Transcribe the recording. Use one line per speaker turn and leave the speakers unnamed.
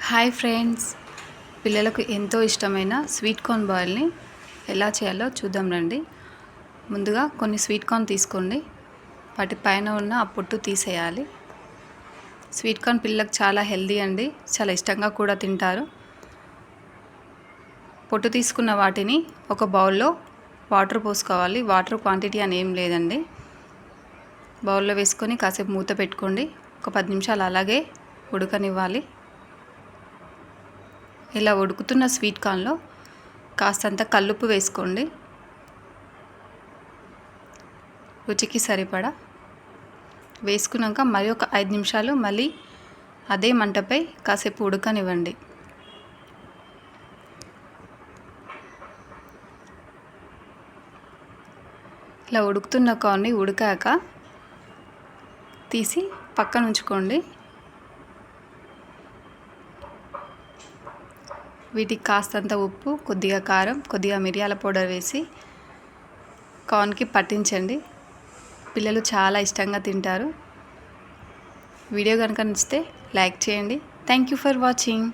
Hi friends, పిల్లలకు ఎంతో ఇష్టమైన స్వీట్ కార్న్ బాయిల్ని ఎలా చేయాలో చూద్దాం రండి. ముందుగా కొన్ని స్వీట్ కార్న్ తీసుకోండి. వాటి పైన ఉన్న ఆ పొట్టు తీసేయాలి. స్వీట్ కార్న్ పిల్లలకు చాలా హెల్దీ అండి, చాలా ఇష్టంగా కూడా తింటారు. పొట్టు తీసుకున్న వాటిని ఒక బౌల్లో వాటర్ పోసుకోవాలి. వాటర్ క్వాంటిటీ అని ఏం లేదండి. బౌల్లో వేసుకొని కాసేపు మూత పెట్టుకోండి. ఒక 10 నిమిషాలు అలాగే ఉడకనివ్వాలి. ఇలా ఉడుకుతున్న స్వీట్ కార్న్లో కాస్తంత కల్లుప్పు వేసుకోండి, రుచికి సరిపడా. వేసుకున్నాక మరి ఒక 5 నిమిషాలు మళ్ళీ అదే మంటపై కాసేపు ఉడకనివ్వండి. ఇలా ఉడుకుతున్న కార్న్ని ఉడికాక తీసి పక్కన ఉంచుకోండి. వీటికి కాస్తంత ఉప్పు, కొద్దిగా కారం, కొద్దిగా మిరియాల పౌడర్ వేసి కార్న్కి పట్టించండి. పిల్లలు చాలా ఇష్టంగా తింటారు. వీడియో కనుక నచ్చితే లైక్ చేయండి. Thank you for watching.